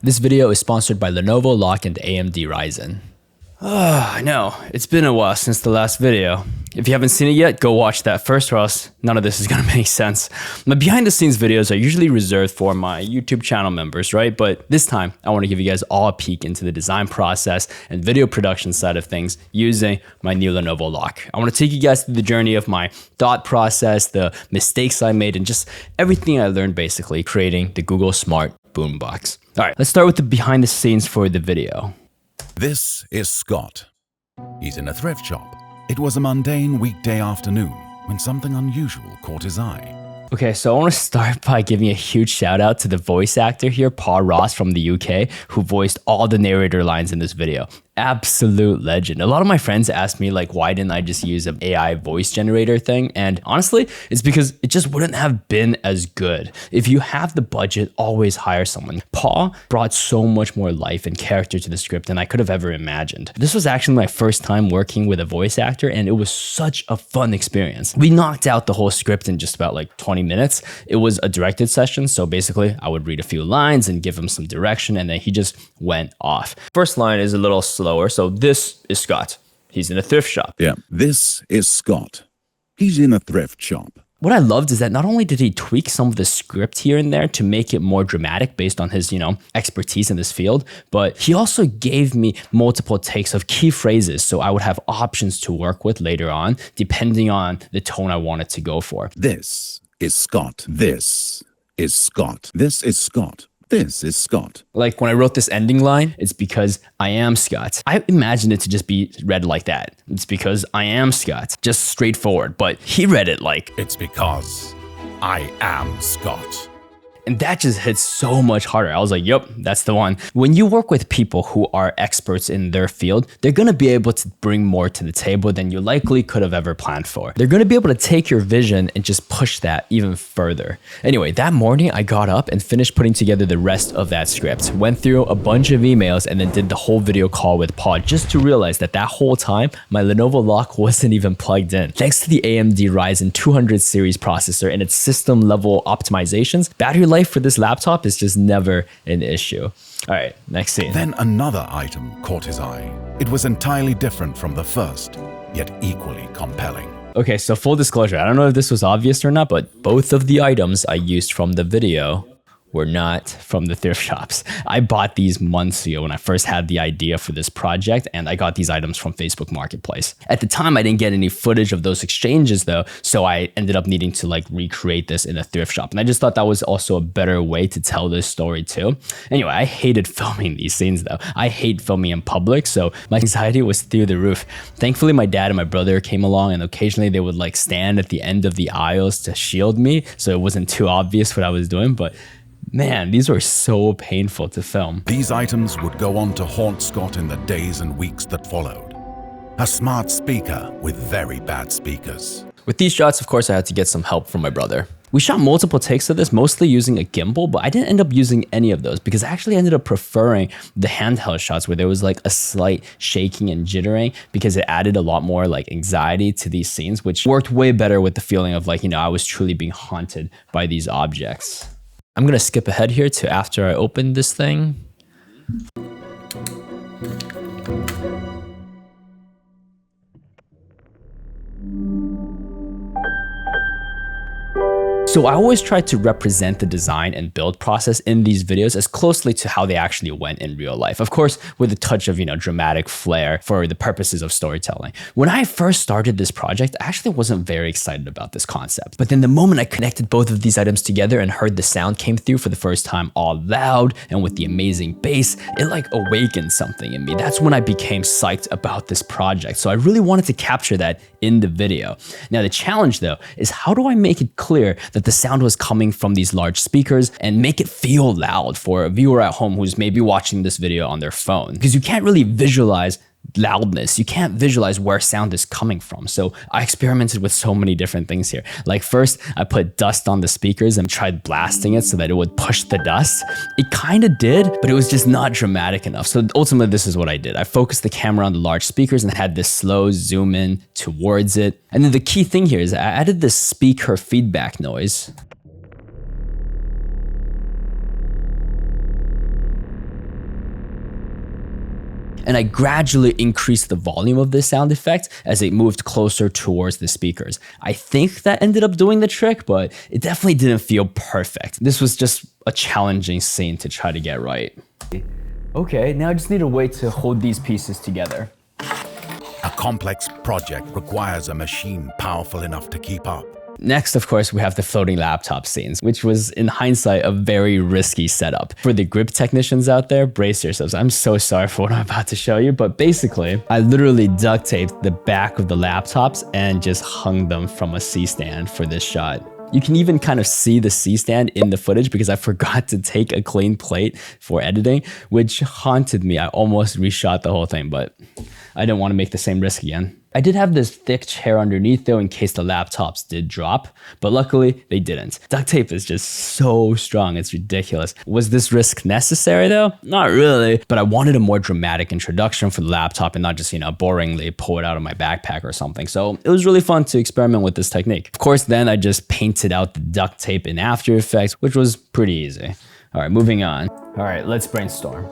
This video is sponsored by Lenovo Lock and AMD Ryzen. I know, it's been a while since the last video. If you haven't seen it yet, go watch that first or else none of this is gonna make sense. My behind the scenes videos are usually reserved for my YouTube channel members, right? But this time, I wanna give you guys all a peek into the design process and video production side of things using my new Lenovo Lock. I wanna take you guys through the journey of my thought process, the mistakes I made, and just everything I learned basically creating the Google Smart Boombox. All right, let's start with the behind the scenes for the video. This is Scott. He's in a thrift shop. It was a mundane weekday afternoon when something unusual caught his eye. Okay, so I want to start by giving a huge shout out to the voice actor here, Paul Ross from the UK, who voiced all the narrator lines in this video. Absolute legend. A lot of my friends asked me like, why didn't I just use an AI voice generator thing? And honestly, it's because it just wouldn't have been as good. If you have the budget, always hire someone. Paul brought so much more life and character to the script than I could have ever imagined. This was actually my first time working with a voice actor, and it was such a fun experience. We knocked out the whole script in just about like 20 minutes. It was a directed session, so basically I would read a few lines and give him some direction, and then he just went off. First line is a little slower. So this is Scott. He's in a thrift shop. Yeah, this is Scott. He's in a thrift shop. What I loved is that not only did he tweak some of the script here and there to make it more dramatic based on his, expertise in this field, but he also gave me multiple takes of key phrases so I would have options to work with later on, depending on the tone I wanted to go for. This is Scott. This is Scott. This is Scott. This is Scott. Like when I wrote this ending line, it's because I am Scott. I imagined it to just be read like that. It's because I am Scott. Just straightforward. But he read it like, it's because I am Scott. And that just hits so much harder. I was like, yep, that's the one. When you work with people who are experts in their field, they're gonna be able to bring more to the table than you likely could have ever planned for. They're gonna be able to take your vision and just push that even further. Anyway, that morning I got up and finished putting together the rest of that script. Went through a bunch of emails and then did the whole video call with Paul just to realize that whole time, my Lenovo Lock wasn't even plugged in. Thanks to the AMD Ryzen 200 series processor and its system level optimizations, battery life for this laptop is just never an issue. All right, next scene. Then another item caught his eye. It was entirely different from the first, yet equally compelling. Okay, so full disclosure, I don't know if this was obvious or not, but both of the items I used from the video were not from the thrift shops. I bought these months ago when I first had the idea for this project, and I got these items from Facebook Marketplace. At the time, I didn't get any footage of those exchanges though, so I ended up needing to recreate this in a thrift shop. And I just thought that was also a better way to tell this story too. Anyway, I hated filming these scenes though. I hate filming in public, so my anxiety was through the roof. Thankfully, my dad and my brother came along, and occasionally they would stand at the end of the aisles to shield me, so it wasn't too obvious what I was doing, but man, these were so painful to film. These items would go on to haunt Scott in the days and weeks that followed. A smart speaker with very bad speakers. With these shots, of course, I had to get some help from my brother. We shot multiple takes of this, mostly using a gimbal, but I didn't end up using any of those because I actually ended up preferring the handheld shots where there was a slight shaking and jittering because it added a lot more anxiety to these scenes, which worked way better with the feeling of I was truly being haunted by these objects. I'm gonna skip ahead here to after I open this thing. So I always try to represent the design and build process in these videos as closely to how they actually went in real life. Of course, with a touch of, dramatic flair for the purposes of storytelling. When I first started this project, I actually wasn't very excited about this concept. But then the moment I connected both of these items together and heard the sound came through for the first time all loud and with the amazing bass, it awakened something in me. That's when I became psyched about this project. So I really wanted to capture that in the video. Now the challenge though is how do I make it clear that the sound was coming from these large speakers and make it feel loud for a viewer at home who's maybe watching this video on their phone? Because you can't really visualize loudness. You can't visualize where sound is coming from. So I experimented with so many different things here. First, I put dust on the speakers and tried blasting it so that it would push the dust. It kind of did, but it was just not dramatic enough. So ultimately, this is what I did. I focused the camera on the large speakers and had this slow zoom in towards it. And then the key thing here is I added this speaker feedback noise. and I gradually increased the volume of this sound effect as it moved closer towards the speakers. I think that ended up doing the trick, but it definitely didn't feel perfect. This was just a challenging scene to try to get right. Okay, now I just need a way to hold these pieces together. A complex project requires a machine powerful enough to keep up. Next, of course, we have the floating laptop scenes, which was, in hindsight, a very risky setup. For the grip technicians out there, brace yourselves. I'm so sorry for what I'm about to show you, but basically, I literally duct taped the back of the laptops and just hung them from a C-stand for this shot. You can even kind of see the C-stand in the footage because I forgot to take a clean plate for editing, which haunted me. I almost reshot the whole thing, but I didn't want to make the same risk again. I did have this thick chair underneath though in case the laptops did drop, but luckily they didn't. Duct tape is just so strong, it's ridiculous. Was this risk necessary though? Not really, but I wanted a more dramatic introduction for the laptop and not just, boringly pull it out of my backpack or something. So it was really fun to experiment with this technique. Of course, then I just painted out the duct tape in After Effects, which was pretty easy. All right, moving on. All right, let's brainstorm.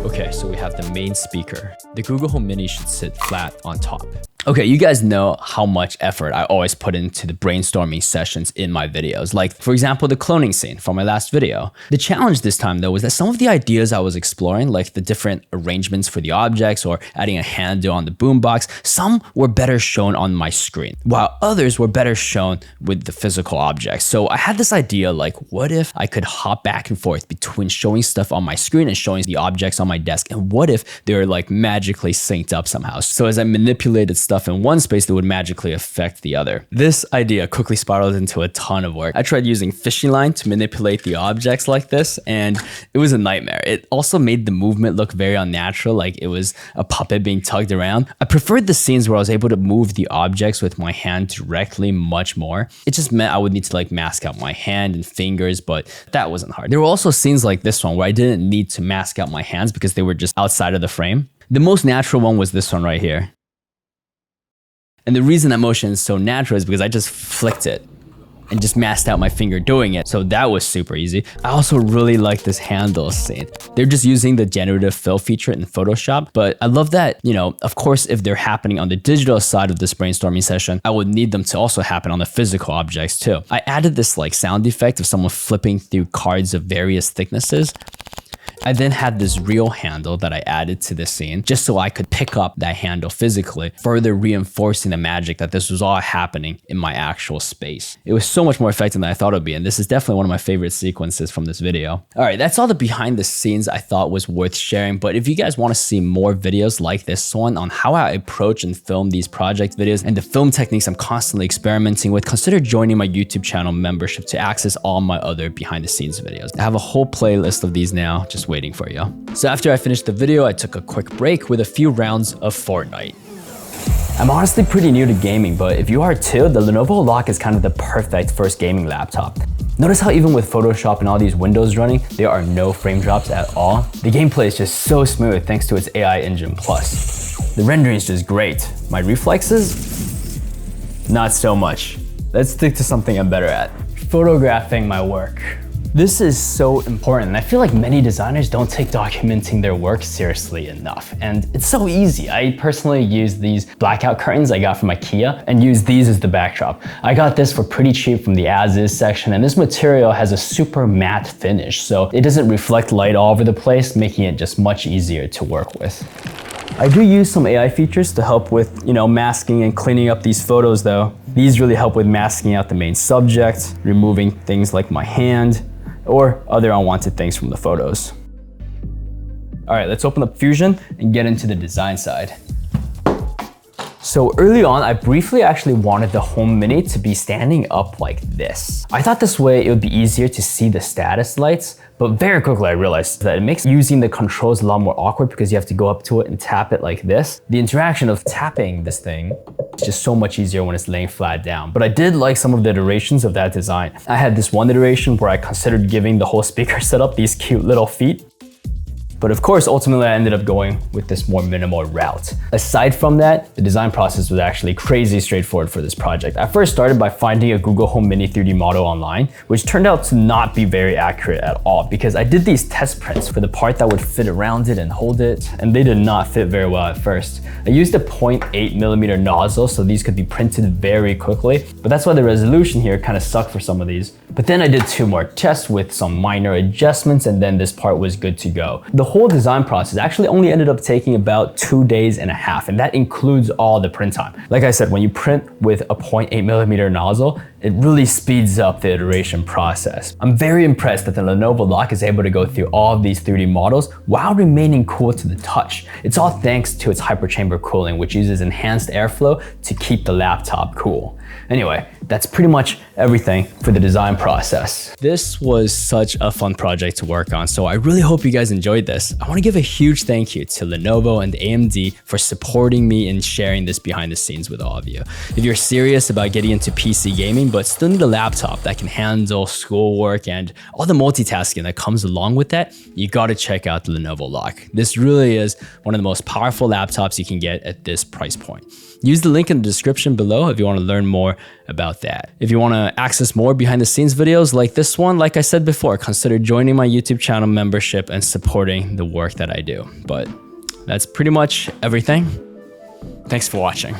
Okay, so we have the main speaker. The Google Home Mini should sit flat on top. Okay, you guys know how much effort I always put into the brainstorming sessions in my videos. Like, for example, the cloning scene from my last video. The challenge this time, though, was that some of the ideas I was exploring, like the different arrangements for the objects or adding a handle on the boombox, some were better shown on my screen, while others were better shown with the physical objects. So I had this idea, like, what if I could hop back and forth between showing stuff on my screen and showing the objects on my desk? And what if they were like magically synced up somehow? So as I manipulated stuff in one space, that would magically affect the other. This idea quickly spiraled into a ton of work. I tried using fishing line to manipulate the objects like this, and it was a nightmare. It also made the movement look very unnatural, like it was a puppet being tugged around. I preferred the scenes where I was able to move the objects with my hand directly much more. It just meant I would need to like mask out my hand and fingers, but that wasn't hard. There were also scenes like this one where I didn't need to mask out my hands because they were just outside of the frame. The most natural one was this one right here. And the reason that motion is so natural is because I just flicked it and just masked out my finger doing it. So that was super easy. I also really like this handle scene. They're just using the generative fill feature in Photoshop, but I love that, of course, if they're happening on the digital side of this brainstorming session, I would need them to also happen on the physical objects too. I added this like sound effect of someone flipping through cards of various thicknesses. I then had this real handle that I added to the scene just so I could pick up that handle physically, further reinforcing the magic that this was all happening in my actual space. It was so much more effective than I thought it would be, and this is definitely one of my favorite sequences from this video. All right, that's all the behind the scenes I thought was worth sharing, but if you guys want to see more videos like this one on how I approach and film these project videos and the film techniques I'm constantly experimenting with, consider joining my YouTube channel membership to access all my other behind the scenes videos. I have a whole playlist of these now, just waiting for you. So after I finished the video, I took a quick break with a few rounds of Fortnite. I'm honestly pretty new to gaming, but if you are too, the Lenovo Lock is kind of the perfect first gaming laptop. Notice how even with Photoshop and all these windows running, there are no frame drops at all. The gameplay is just so smooth thanks to its AI engine plus. The rendering is just great. My reflexes? Not so much. Let's stick to something I'm better at. Photographing my work. This is so important, and I feel like many designers don't take documenting their work seriously enough. And it's so easy. I personally use these blackout curtains I got from IKEA and use these as the backdrop. I got this for pretty cheap from the as is section, and this material has a super matte finish, so it doesn't reflect light all over the place, making it just much easier to work with. I do use some AI features to help with, masking and cleaning up these photos though. These really help with masking out the main subject, removing things like my hand, or other unwanted things from the photos. All right, let's open up Fusion and get into the design side. So early on, I briefly actually wanted the Home Mini to be standing up like this. I thought this way it would be easier to see the status lights, but very quickly I realized that it makes using the controls a lot more awkward because you have to go up to it and tap it like this. The interaction of tapping this thing is just so much easier when it's laying flat down. But I did like some of the iterations of that design. I had this one iteration where I considered giving the whole speaker setup these cute little feet. But of course, ultimately I ended up going with this more minimal route. Aside from that, the design process was actually crazy straightforward for this project. I first started by finding a Google Home Mini 3D model online, which turned out to not be very accurate at all because I did these test prints for the part that would fit around it and hold it, and they did not fit very well at first. I used a 0.8mm nozzle so these could be printed very quickly, but that's why the resolution here kind of sucked for some of these. But then I did 2 more tests with some minor adjustments, and then this part was good to go. The whole design process actually only ended up taking about 2.5 days, and that includes all the print time. Like I said, when you print with a 0.8mm nozzle, it really speeds up the iteration process. I'm very impressed that the Lenovo Lock is able to go through all of these 3D models while remaining cool to the touch. It's all thanks to its hyperchamber cooling, which uses enhanced airflow to keep the laptop cool. Anyway, that's pretty much everything for the design process. This was such a fun project to work on, so I really hope you guys enjoyed this. I want to give a huge thank you to Lenovo and AMD for supporting me in sharing this behind the scenes with all of you. If you're serious about getting into PC gaming but still need a laptop that can handle schoolwork and all the multitasking that comes along with that, you gotta check out the Lenovo Lock. This really is one of the most powerful laptops you can get at this price point. Use the link in the description below if you want to learn more about that. If you want to access more behind the scenes videos like this one, like I said before, consider joining my YouTube channel membership and supporting the work that I do. But that's pretty much everything. Thanks for watching.